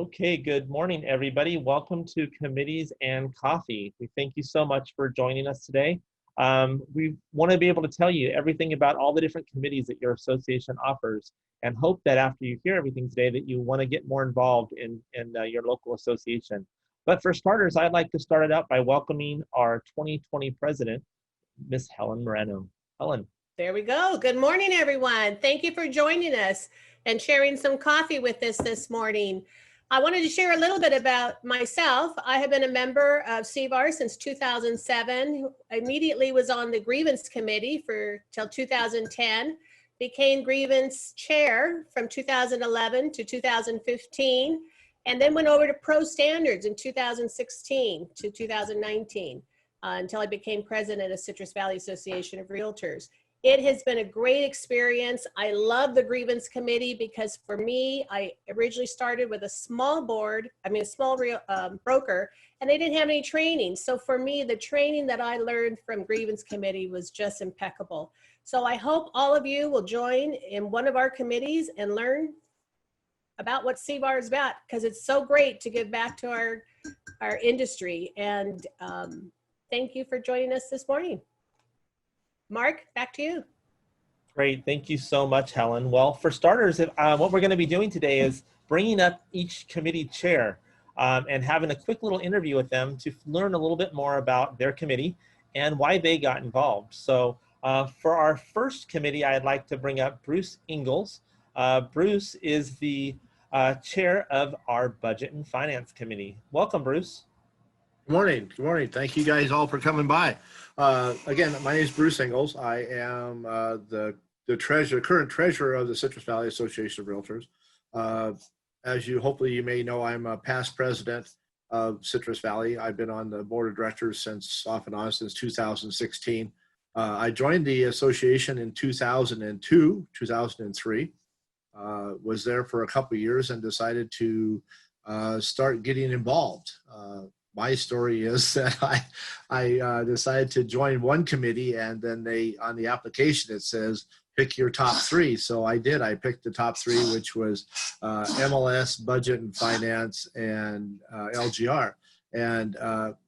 Okay, good morning, everybody. Welcome to Committees and Coffee. We thank you so much for joining us today. We want to be able to tell you everything about all the different committees that your association offers, and hope that after you hear everything today that you want to get more involved in your local association. But for starters, I'd like to start it out by welcoming our 2020 president, Miss Helen Moreno. Helen. There we go. Good morning, everyone. Thank you for joining us and sharing some coffee with us this morning. I wanted to share a little bit about myself. I have been a member of CVAR since 2007. Immediately was on the Grievance Committee till 2010, became Grievance Chair from 2011 to 2015, and then went over to Pro Standards in 2016 to 2019 until I became President of Citrus Valley Association of Realtors. It has been a great experience. I love the Grievance Committee because for me, I originally started with a small broker, and they didn't have any training. So for me, the training that I learned from Grievance Committee was just impeccable. So I hope all of you will join in one of our committees and learn about what CVAR is about, because it's so great to give back to our industry. And thank you for joining us this morning. Mark, back to you. Great, thank you so much, Helen. Well, for starters, what we're going to be doing today is bringing up each committee chair and having a quick little interview with them to learn a little bit more about their committee and why they got involved. So for our first committee, I'd like to bring up Bruce Ingalls. Bruce is the chair of our Budget and Finance Committee. Welcome, Bruce. Good morning. Good morning. Thank you guys all for coming by. Again, my name is Bruce Ingalls. I am the current treasurer of the Citrus Valley Association of Realtors. As hopefully you may know, I'm a past president of Citrus Valley. I've been on the board of directors off and on since 2016. I joined the association in 2002, 2003. Was there for a couple of years and decided to start getting involved. My story is that I decided to join one committee, and then on the application it says pick your top three. So I did. I picked the top three, which was MLS, Budget and Finance, and LGR. And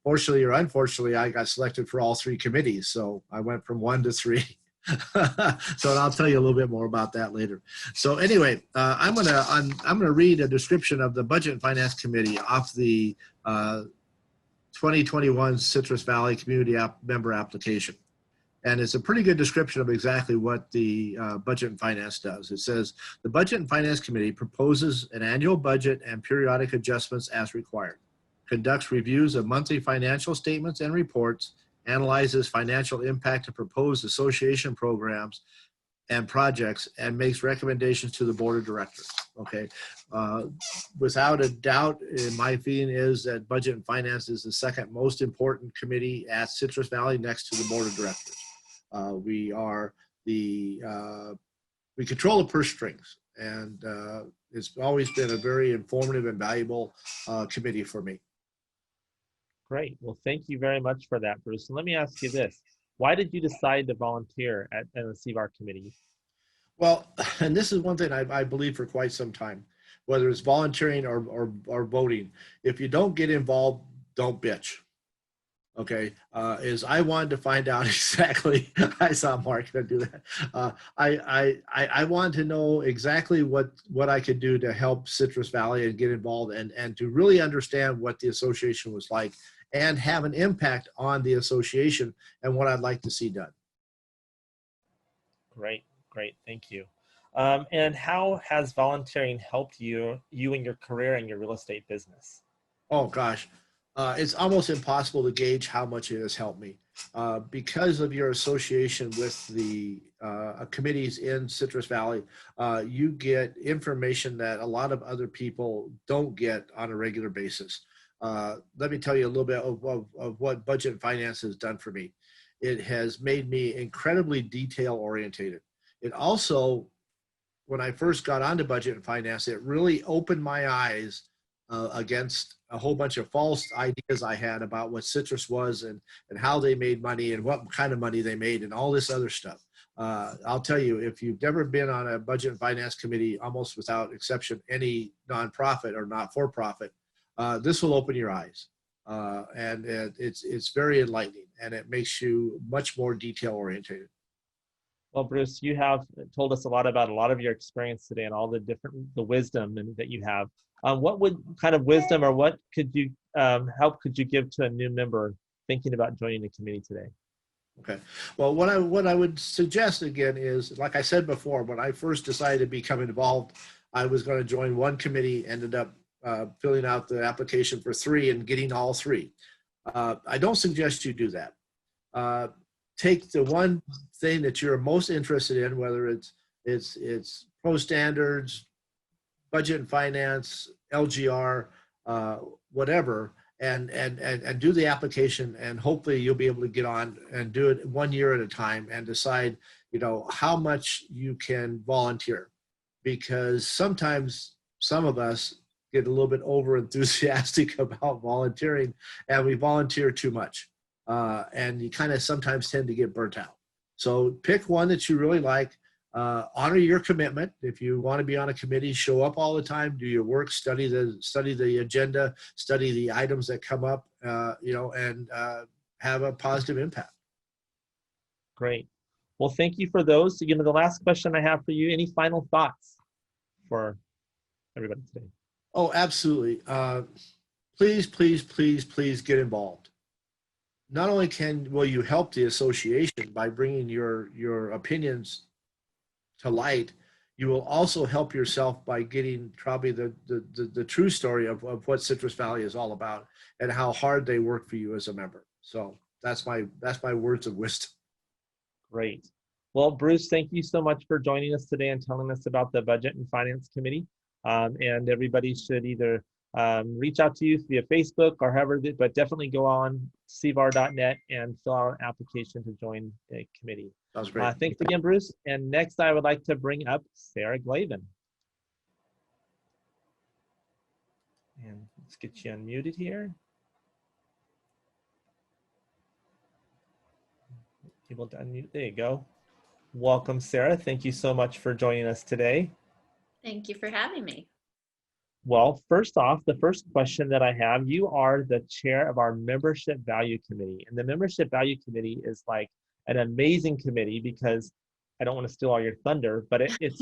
fortunately or unfortunately, I got selected for all three committees. So I went from 1 to 3. So I'll tell you a little bit more about that later. So anyway, I'm gonna read a description of the Budget and Finance Committee off the 2021 Citrus Valley Community Member Application. And it's a pretty good description of exactly what the Budget and Finance does. It says, the Budget and Finance Committee proposes an annual budget and periodic adjustments as required, conducts reviews of monthly financial statements and reports, analyzes financial impact of proposed association programs and projects, and makes recommendations to the board of directors. Okay, without a doubt, my feeling is that Budget and Finance is the second most important committee at Citrus Valley, next to the board of directors. We control the purse strings, and it's always been a very informative and valuable committee for me. Great. Well, thank you very much for that, Bruce. And let me ask you this. Why did you decide to volunteer at the CVAR committee? Well, and this is one thing I believe for quite some time, whether it's volunteering or voting. If you don't get involved, don't bitch. Okay, is I wanted to find out exactly. I saw Mark gonna do that. I wanted to know exactly what I could do to help Citrus Valley and get involved and to really understand what the association was like and have an impact on the association and what I'd like to see done. Great, great, thank you. And how has volunteering helped you in your career and your real estate business? Oh gosh, it's almost impossible to gauge how much it has helped me. Because of your association with the committees in Citrus Valley, you get information that a lot of other people don't get on a regular basis. Let me tell you a little bit of what Budget and Finance has done for me. It has made me incredibly detail orientated. It also, when I first got onto Budget and Finance, it really opened my eyes against a whole bunch of false ideas I had about what Citrus was and how they made money and what kind of money they made and all this other stuff. I'll tell you, if you've never been on a budget and finance committee, almost without exception, any nonprofit or not-for-profit, this will open your eyes. And it's very enlightening, and it makes you much more detail-oriented. Well, Bruce, you have told us a lot about a lot of your experience today and all the wisdom that you have. What kind of wisdom or what could you help could you give to a new member thinking about joining the committee today? Okay. Well, what I would suggest again is, like I said before, when I first decided to become involved, I was going to join one committee, ended up filling out the application for 3 and getting all 3. I don't suggest you do that. Take the one thing that you're most interested in, whether it's pro standards, budget and finance, LGR, whatever, and do the application, and hopefully you'll be able to get on and do it 1 year at a time and decide, how much you can volunteer, because sometimes some of us get a little bit over enthusiastic about volunteering, and we volunteer too much. And you kind of sometimes tend to get burnt out. So pick one that you really like, honor your commitment. If you want to be on a committee, show up all the time, do your work, study the agenda, study the items that come up, and have a positive impact. Great. Well, thank you for those. The last question I have for you, any final thoughts for everybody today? Oh, absolutely. Please, please, please, please get involved. Not only will you help the association by bringing your opinions to light, you will also help yourself by getting probably the true story of what Citrus Valley is all about and how hard they work for you as a member. So that's my words of wisdom. Great. Well, Bruce, thank you so much for joining us today and telling us about the Budget and Finance Committee. And everybody should either reach out to you via Facebook or however, but definitely go on cvar.net and fill out an application to join the committee. Sounds great. Thanks again, Bruce. And next, I would like to bring up Sarah Glavin. And let's get you unmuted here. Able to unmute. There you go. Welcome, Sarah. Thank you so much for joining us today. Thank you for having me. Well, first off, the first question that I have, you are the chair of our Membership Value Committee. And the Membership Value Committee is like an amazing committee because I don't want to steal all your thunder, but it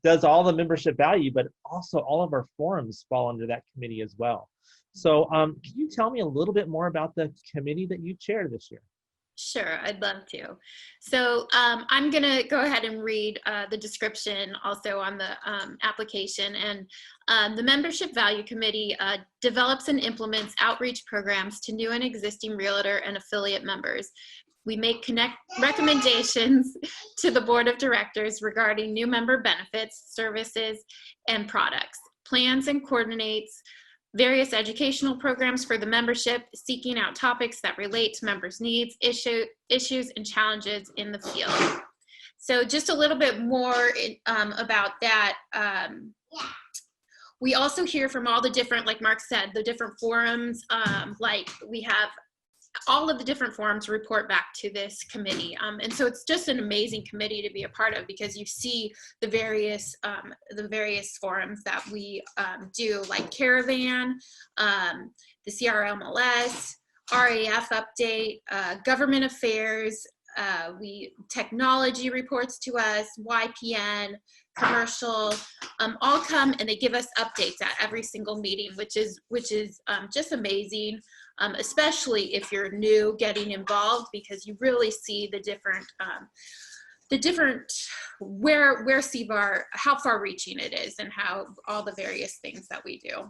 does all the membership value, but also all of our forums fall under that committee as well. So can you tell me a little bit more about the committee that you chair this year? Sure, I'd love to. So I'm going to go ahead and read the description also on the application. And the Membership Value Committee develops and implements outreach programs to new and existing Realtor and affiliate members. We make recommendations to the Board of Directors regarding new member benefits, services, and products, plans and coordinates various educational programs for the membership, seeking out topics that relate to members' needs, issues, and challenges in the field. So just a little bit more about that. We also hear from all the different, like Mark said, the different forums, like we have all of the different forums report back to this committee. And so it's just an amazing committee to be a part of because you see the various forums that we do, like Caravan, the CRMLS, RAF Update, Government Affairs, technology reports to us, YPN, commercial, all come and they give us updates at every single meeting, which is just amazing. Especially if you're new getting involved, because you really see the different where CVAR, how far reaching it is and how all the various things that we do.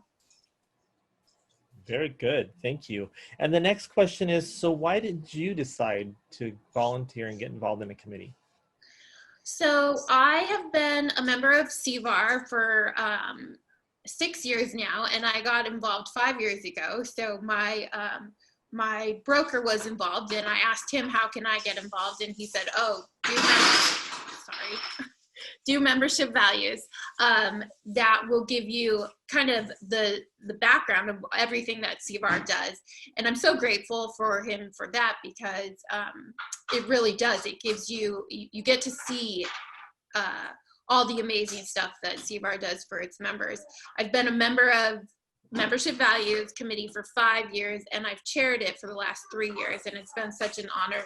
Very good, thank you. And the next question is, so why did you decide to volunteer and get involved in a committee? So I have been a member of CVAR for 6 years now, and I got involved 5 years ago. So my broker was involved, and I asked him, how can I get involved? And he said, oh, do membership values. That will give you kind of the background of everything that CVAR does. And I'm so grateful for him for that, because it really does. It gives you get to see all the amazing stuff that CVAR does for its members. I've been a member of Membership Values Committee for 5 years, and I've chaired it for the last 3 years, and it's been such an honor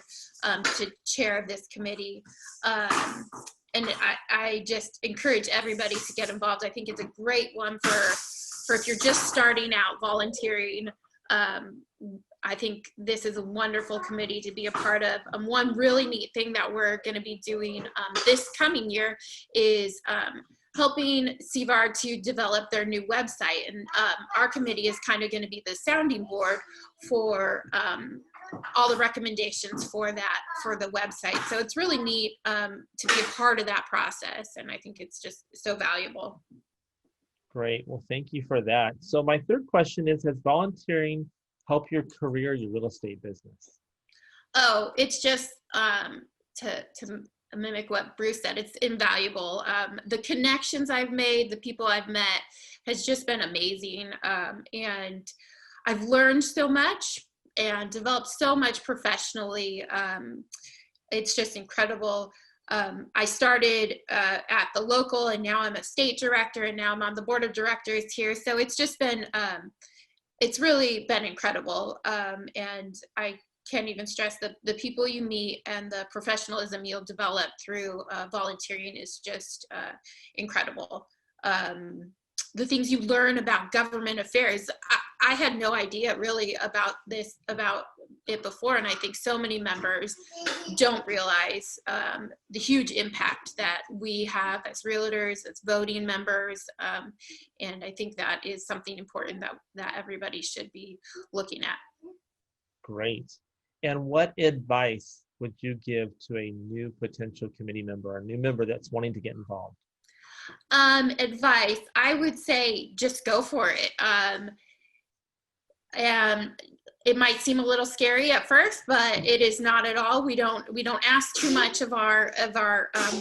to chair this committee. And I just encourage everybody to get involved. I think it's a great one for if you're just starting out volunteering. I think this is a wonderful committee to be a part of. One really neat thing that we're going to be doing this coming year is helping CVAR to develop their new website. And our committee is kind of going to be the sounding board for all the recommendations for the website. So it's really neat to be a part of that process. And I think it's just so valuable. Great. Well, thank you for that. So my third question is, has volunteering helped your career, your real estate business? Oh, it's just to mimic what Bruce said, it's invaluable. The connections I've made, the people I've met has just been amazing. And I've learned so much and developed so much professionally. It's just incredible. I started at the local, and now I'm a state director, and now I'm on the board of directors here. So it's just been, it's really been incredible. And I can't even stress the people you meet and the professionalism you'll develop through volunteering is just incredible. The things you learn about government affairs, I had no idea really about it before, and I think so many members don't realize the huge impact that we have as realtors, as voting members, and I think that is something important that everybody should be looking at. Great. And what advice would you give to a new potential committee member, a new member that's wanting to get involved? Advice, I would say just go for it. And it might seem a little scary at first, but it is not at all. We don't ask too much of our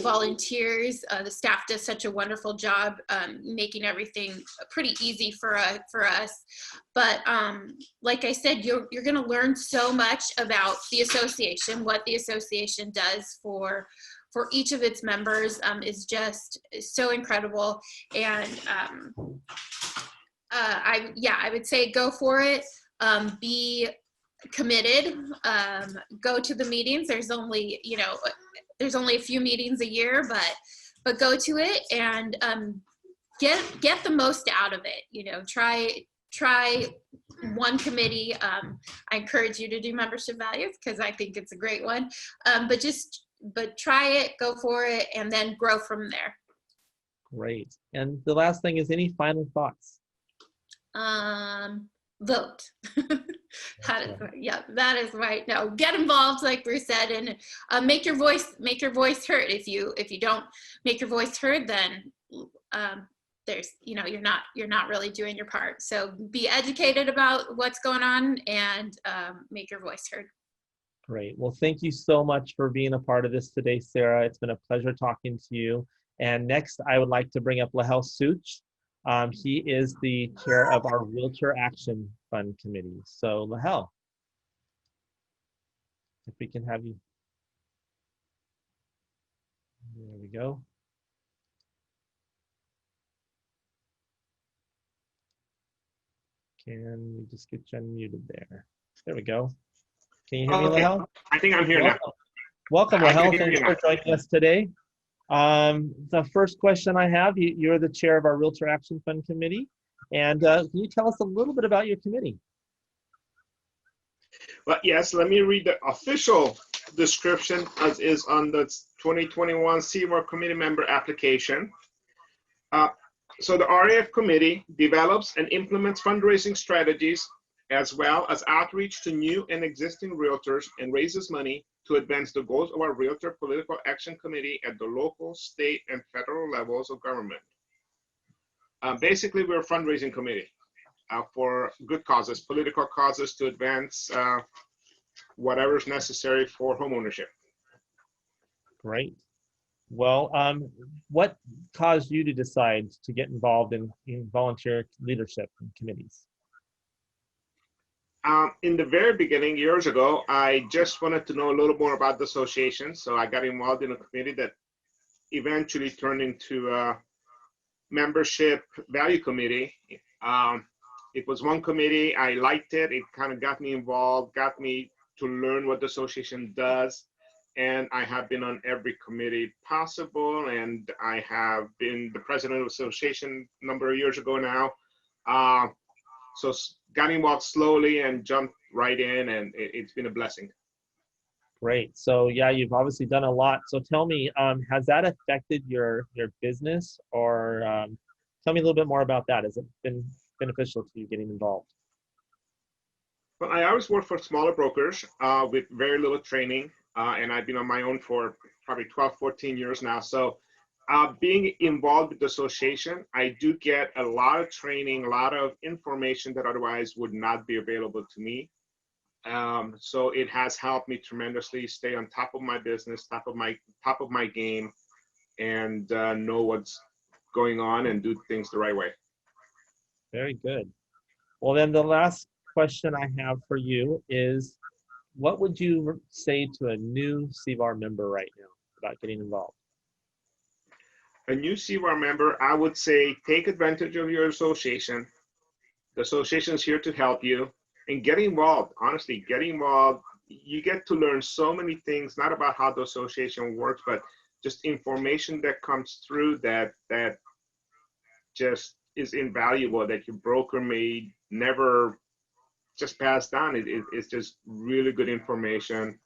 volunteers. The staff does such a wonderful job making everything pretty easy for us. But like I said, you're going to learn so much about the association. What the association does for each of its members is just so incredible. And I would say go for it. Be committed. Go to the meetings. There's only a few meetings a year, but go to it and get the most out of it. Try one committee. I encourage you to do membership values because I think it's a great one. But try it, go for it, and then grow from there. Great. And the last thing is, any final thoughts? Vote. That is right. No, get involved, like Bruce said, and make your voice heard. If you don't make your voice heard, then you're not really doing your part. So be educated about what's going on and make your voice heard. Great. Well, thank you so much for being a part of this today, Sarah. It's been a pleasure talking to you. And next, I would like to bring up Lahel Such. He is the chair of our Realtor Action Fund Committee. So Lahel, if we can have you. There we go. Can we just get you unmuted there? There we go. Can you hear me, Lahel? I think I'm here now. Welcome, Lahel. Thanks for joining us today. The first question I have, you're the chair of our Realtor Action Fund Committee. And can you tell us a little bit about your committee? Well, yes, let me read the official description as is on the 2021 CVAR committee member application. So the RAF Committee develops and implements fundraising strategies as well as outreach to new and existing realtors and raises money to advance the goals of our Realtor Political Action Committee at the local, state, and federal levels of government. Basically, we're a fundraising committee for good causes, political causes, to advance whatever is necessary for homeownership. Great. Well, what caused you to decide to get involved in volunteer leadership and committees? In the very beginning, years ago, I just wanted to know a little more about the association. So I got involved in a committee that eventually turned into a membership value committee. It was one committee. I liked it. It kind of got me involved, got me to learn what the association does. And I have been on every committee possible. And I have been the president of the association a number of years ago now. So got involved slowly and jumped right in, and it's been a blessing. Great. So yeah, you've obviously done a lot. So tell me, has that affected your business, or tell me a little bit more about that? Has it been beneficial to you getting involved? Well, I always work for smaller brokers with very little training, and I've been on my own for probably 12, 14 years now. So being involved with the association, I do get a lot of training, a lot of information that otherwise would not be available to me. So it has helped me tremendously stay on top of my business, top of my game, and know what's going on and do things the right way. Very good. Well, then the last question I have for you is, what would you say to a new CVAR member right now about getting involved? A new CVAR member, I would say take advantage of your association. The association is here to help you, and get involved. Honestly, get involved. You get to learn so many things, not about how the association works, but just information that comes through that just is invaluable, that your broker may never just pass down. It's just really good information.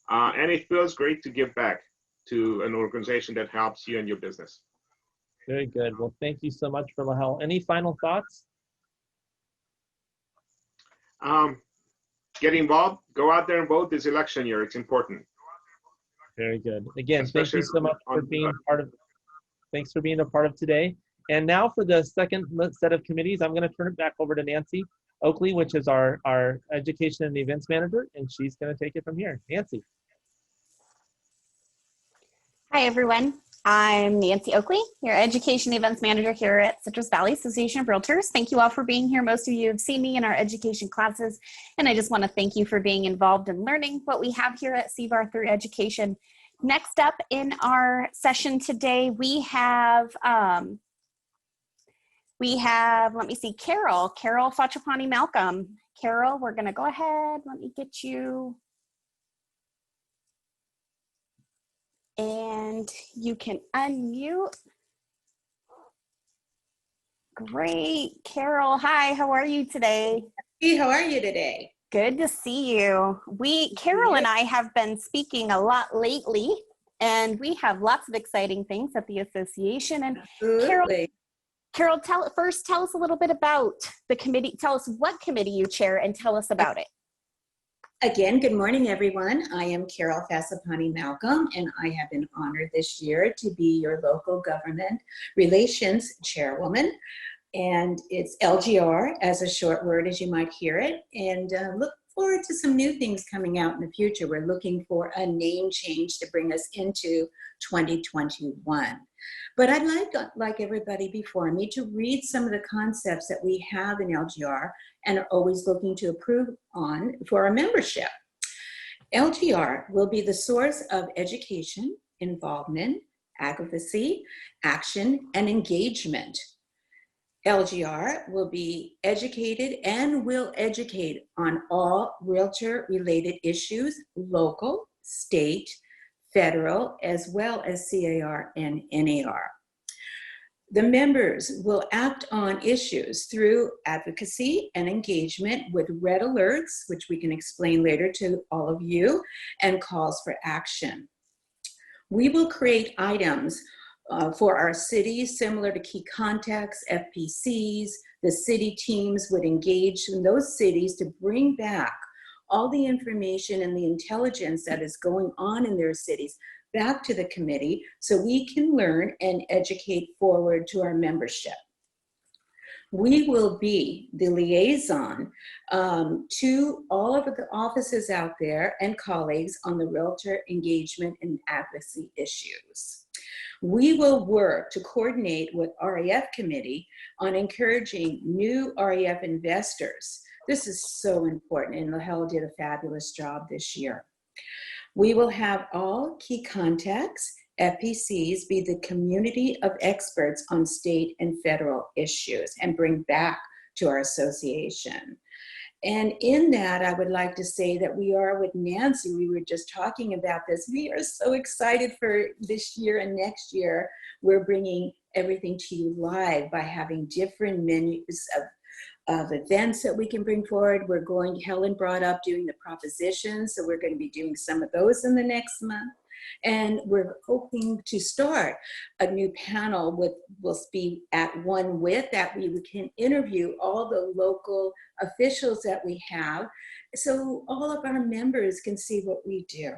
And it feels great to give back to an organization that helps you and your business. Very good. Well, thank you so much for the help. Any final thoughts? Get involved. Go out there and vote this election year. It's important. Very good. Again, thank you Especially so much for on- being thanks for being a part of today. And now for the second set of committees, I'm going to turn it back over to Nancy Oakley, which is our education and events manager, and she's going to take it from here. Nancy. Hi, everyone. I'm Nancy Oakley, your Education Events Manager here at Citrus Valley Association of Realtors. Thank you all for being here. Most of you have seen me in our education classes, and I just want to thank you for being involved in learning what we have here at CVAR through education. Next up in our session today, we have, let me see, Carol Fachapani Malcolm. Carol, we're going to go ahead. Let me get you. And you can unmute. Great. Carol, hi, how are you today? Hey, how are you today? Good to see you. Carol and I have been speaking a lot lately, and we have lots of exciting things at the association. And Absolutely. Carol, tell us a little bit about the committee. Tell us what committee you chair and tell us about it. Again, good morning, everyone. I am Carol Fachapani Malcolm, and I have been honored this year to be your local government relations chairwoman. And it's LGR as a short word, as you might hear it. And look forward to some new things coming out in the future. We're looking for a name change to bring us into 2021. But I'd like everybody before me to read some of the concepts that we have in LGR and are always looking to improve on for our membership. LGR will be the source of education, involvement, advocacy, action, and engagement. LGR will be educated and will educate on all realtor-related issues, local, state, federal, as well as CAR and NAR. The members will act on issues through advocacy and engagement with red alerts, which we can explain later to all of you, and calls for action. We will create items for our cities, similar to key contacts, FPCs. The city teams would engage in those cities to bring back all the information and the intelligence that is going on in their cities back to the committee so we can learn and educate forward to our membership. We will be the liaison to all of the offices out there and colleagues on the realtor engagement and advocacy issues. We will work to coordinate with RAF Committee on encouraging new RAF investors. This is so important, and Lahel did a fabulous job this year. We will have all key contacts, FPCs, be the community of experts on state and federal issues and bring back to our association. And in that, I would like to say that we are with Nancy. We were just talking about this. We are so excited for this year and next year. We're bringing everything to you live by having different menus of events that we can bring forward. Helen brought up doing the propositions, so we're going to be doing some of those in the next month. And we're hoping to start a new panel we'll be at one with that we can interview all the local officials that we have, so all of our members can see what we do.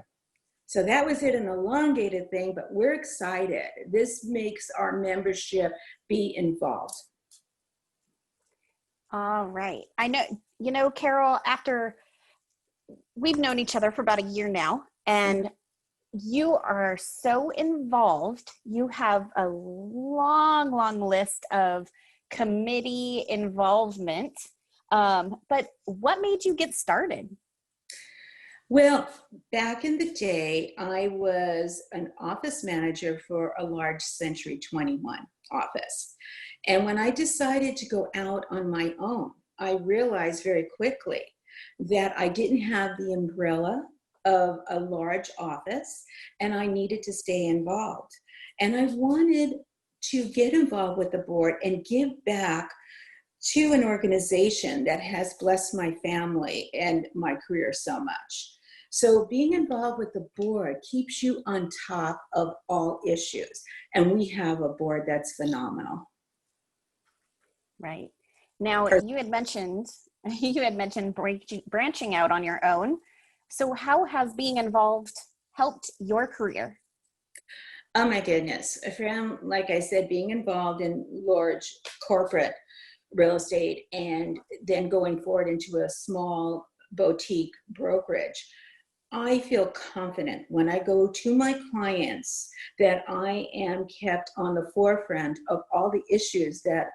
So that was an elongated thing, but we're excited. This makes our membership be involved. All right. I know, Carol, after we've known each other for about a year now, and you are so involved. You have a long list of committee involvement. But what made you get started? Well, back in the day, I was an office manager for a large Century 21 office. And when I decided to go out on my own, I realized very quickly that I didn't have the umbrella of a large office, and I needed to stay involved. And I wanted to get involved with the board and give back to an organization that has blessed my family and my career so much. So being involved with the board keeps you on top of all issues. And we have a board that's phenomenal. Right. Now, you had mentioned branching out on your own. So how has being involved helped your career? Oh my goodness. From, like I said, being involved in large corporate real estate and then going forward into a small boutique brokerage, I feel confident when I go to my clients that I am kept on the forefront of all the issues that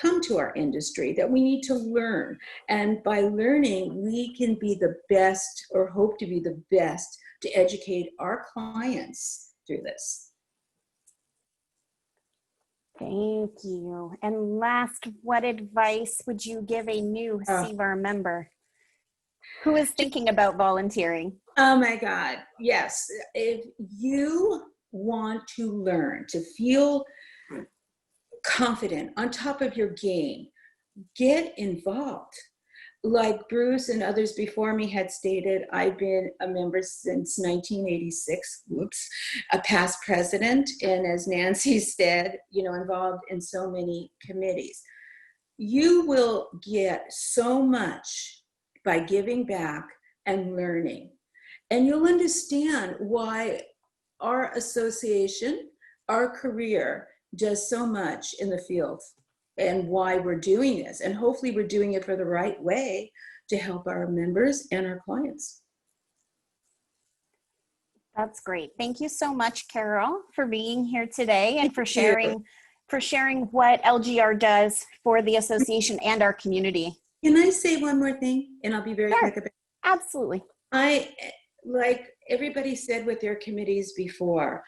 come to our industry that we need to learn. And by learning, we can be the best, or hope to be the best, to educate our clients through this. Thank you. And last, what advice would you give a new CVAR member who is thinking about volunteering? Oh my God, yes. If you want to learn, to feel confident, on top of your game, get involved. Like Bruce and others before me had stated, I've been a member since 1986, a past president, and as Nancy said, involved in so many committees. You will get so much by giving back and learning. And you'll understand why our association, our career, does so much in the field and why we're doing this. And hopefully we're doing it for the right way to help our members and our clients. That's great. Thank you so much, Carol, for being here today and for sharing what LGR does for the association and our community. Can I say one more thing? And I'll be very quick about it. Absolutely. Like everybody said with their committees before,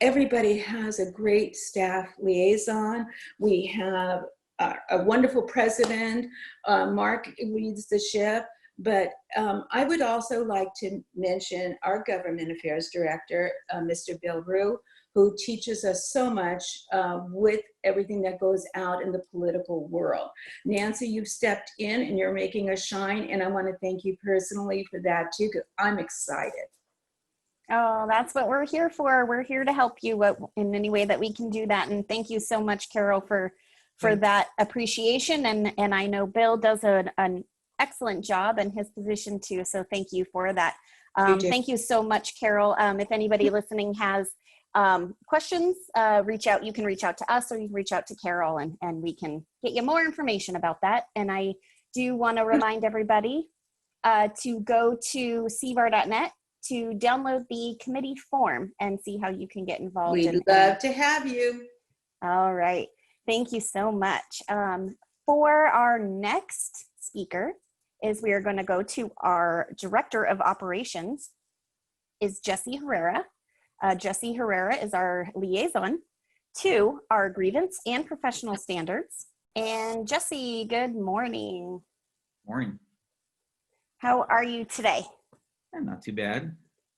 everybody has a great staff liaison. We have a wonderful president. Mark leads the ship. But I would also like to mention our government affairs director, Mr. Bill Rue, who teaches us so much with everything that goes out in the political world. Nancy, you've stepped in and you're making us shine. And I want to thank you personally for that too, because I'm excited. Oh, that's what we're here for. We're here to help you in any way that we can do that. And thank you so much, Carol, for that appreciation. And I know Bill does an excellent job in his position too. So thank you for that. Thank you so much, Carol. If anybody listening has questions, reach out. You can reach out to us or you can reach out to Carol and we can get you more information about that. And I do want to remind everybody to go to cvar.net to download the committee form and see how you can get involved. We'd love to have you. All right. Thank you so much. For our next speaker is we are going to go to our Director of Operations is Jesse Herrera. Jesse Herrera is our liaison to our grievance and professional standards. And Jesse, good morning. Morning. How are you today? Not too bad.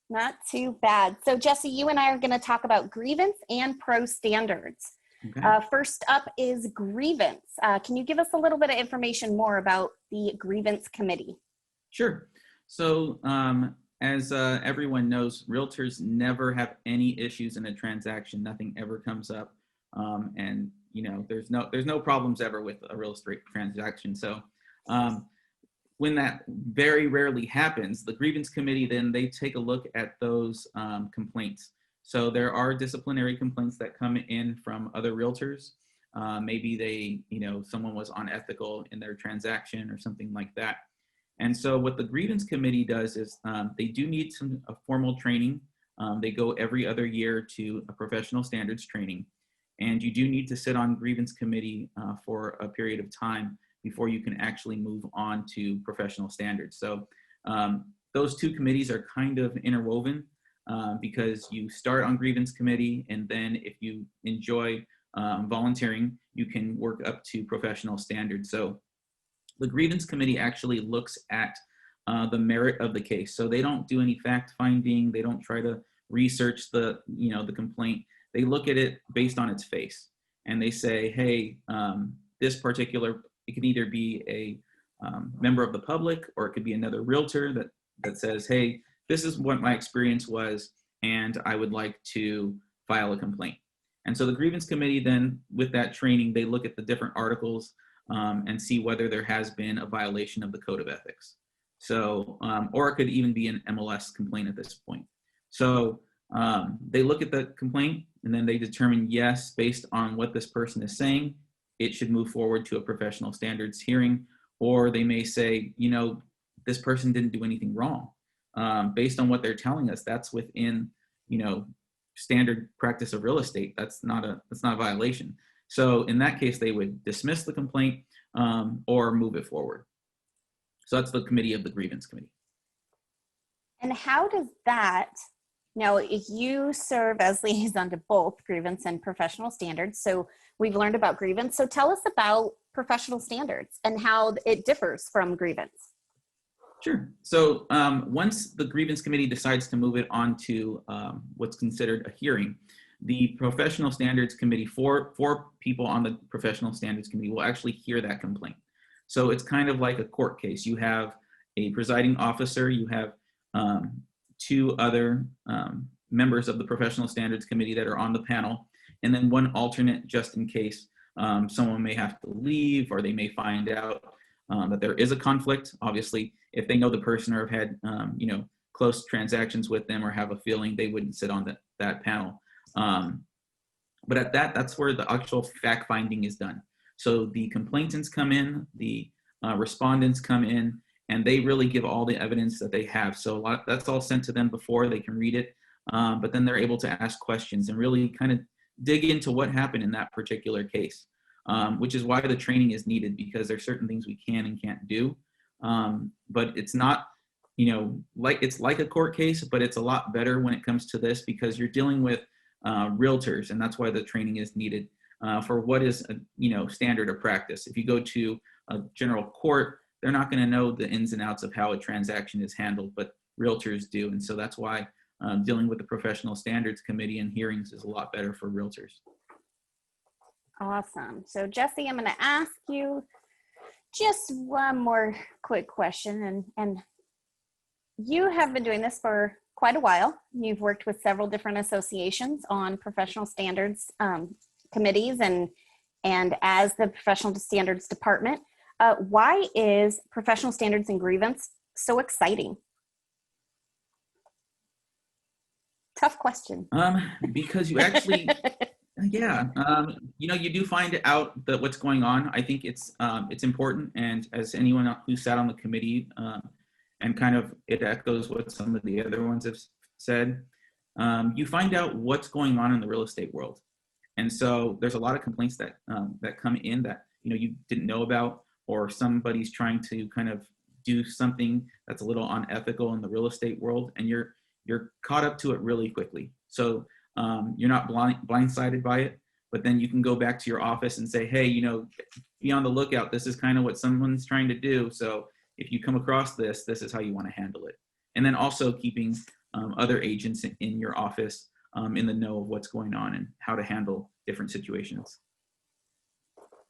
Not too bad. So Jesse, you and I are going to talk about grievance and pro standards. Okay. First up is grievance. Can you give us a little bit of information more about the Grievance Committee? Sure. So as everyone knows, realtors never have any issues in a transaction. Nothing ever comes up. And you know, there's no problems ever with a real estate transaction. So when that very rarely happens, the Grievance Committee, then they take a look at those complaints. So there are disciplinary complaints that come in from other realtors. Maybe someone was unethical in their transaction or something like that. And so what the Grievance Committee does is they do need a formal training. They go every other year to a professional standards training. And you do need to sit on Grievance Committee for a period of time before you can actually move on to professional standards. So those two committees are kind of interwoven. Because you start on Grievance Committee, and then if you enjoy volunteering, you can work up to professional standards. So the Grievance Committee actually looks at the merit of the case. So they don't do any fact finding. They don't try to research the complaint. They look at it based on its face, and they say, hey, this particular, it could either be a member of the public, or it could be another realtor that says, hey, this is what my experience was, and I would like to file a complaint. And so the Grievance Committee then, with that training, they look at the different articles and see whether there has been a violation of the Code of Ethics. So, or it could even be an MLS complaint at this point. So they look at the complaint, and then they determine, yes, based on what this person is saying, it should move forward to a professional standards hearing, or they may say, this person didn't do anything wrong. Based on what they're telling us, that's within, standard practice of real estate. That's not a violation. So in that case, they would dismiss the complaint or move it forward. So that's the committee of the Grievance Committee. And how does that, now you serve as liaison to both grievance and professional standards. So we've learned about grievance. So tell us about professional standards and how it differs from grievance. Sure. So once the Grievance Committee decides to move it on to what's considered a hearing, the Professional Standards Committee, four people on the Professional Standards Committee will actually hear that complaint. So it's kind of like a court case. You have a presiding officer, you have two other members of the Professional Standards Committee that are on the panel, and then one alternate just in case someone may have to leave, or they may find out that there is a conflict. Obviously, if they know the person or have had close transactions with them or have a feeling, they wouldn't sit on that panel. But at that's where the actual fact finding is done. So the complainants come in, the respondents come in, and they really give all the evidence that they have. So that's all sent to them before they can read it, but then they're able to ask questions and really kind of dig into what happened in that particular case. Which is why the training is needed, because there's certain things we can and can't do. But it's not, it's like a court case, but it's a lot better when it comes to this, because you're dealing with realtors, and that's why the training is needed for what is a standard of practice. If you go to a general court, they're not going to know the ins and outs of how a transaction is handled, but realtors do. And so that's why dealing with the Professional Standards Committee and hearings is a lot better for realtors. Awesome. So Jesse, I'm going to ask you just one more quick question. And you have been doing this for quite a while. You've worked with several different associations on professional standards committees and as the professional standards department. Why is professional standards and grievance so exciting? Tough question. Because you actually... Yeah, you do find out that what's going on. I think it's important, and as anyone who sat on the committee and kind of it echoes what some of the other ones have said, you find out what's going on in the real estate world. And so there's a lot of complaints that that come in that you didn't know about, or somebody's trying to kind of do something that's a little unethical in the real estate world, and you're caught up to it really quickly. So you're not blindsided by it, but then you can go back to your office and say, hey, be on the lookout. This is kind of what someone's trying to do. So if you come across this, this is how you want to handle it. And then also keeping other agents in your office in the know of what's going on and how to handle different situations.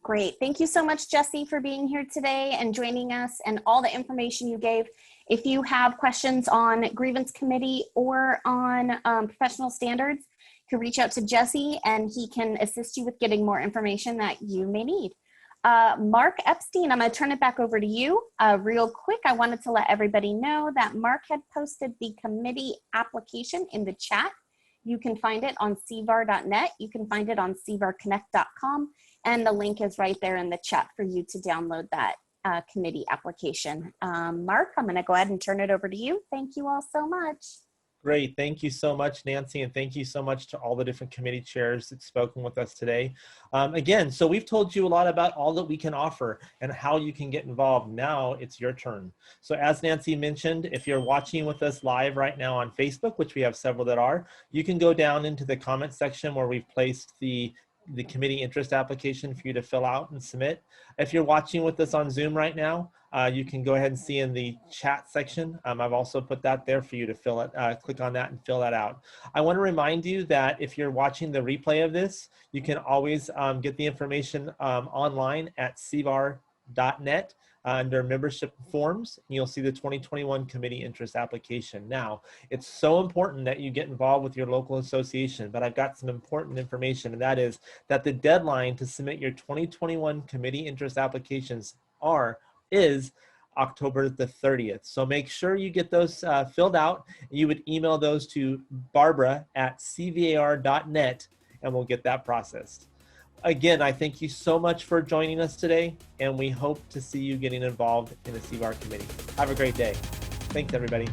Great. Thank you so much, Jesse, for being here today and joining us and all the information you gave. If you have questions on Grievance Committee or on professional standards, you can reach out to Jesse and he can assist you with getting more information that you may need. Mark Epstein, I'm going to turn it back over to you. Real quick, I wanted to let everybody know that Mark had posted the committee application in the chat. You can find it on cvar.net. You can find it on cvarconnect.com. And the link is right there in the chat for you to download that committee application. Mark, I'm going to go ahead and turn it over to you. Thank you all so much. Great. Thank you so much, Nancy. And thank you so much to all the different committee chairs that's spoken with us today. Again, so we've told you a lot about all that we can offer and how you can get involved. Now it's your turn. So as Nancy mentioned, if you're watching with us live right now on Facebook, which we have several that are, you can go down into the comment section where we've placed the committee interest application for you to fill out and submit. If you're watching with us on Zoom right now, you can go ahead and see in the chat section. I've also put that there for you to fill it, click on that and fill that out. I want to remind you that if you're watching the replay of this, you can always get the information online at cvar.net under membership forms. You'll see the 2021 committee interest application. Now, it's so important that you get involved with your local association, but I've got some important information, and that is that the deadline to submit your 2021 committee interest applications is October the 30th. So make sure you get those filled out. You would email those to barbara@cvar.net and we'll get that processed. Again, I thank you so much for joining us today, and we hope to see you getting involved in the CVAR committee. Have a great day. Thanks, everybody.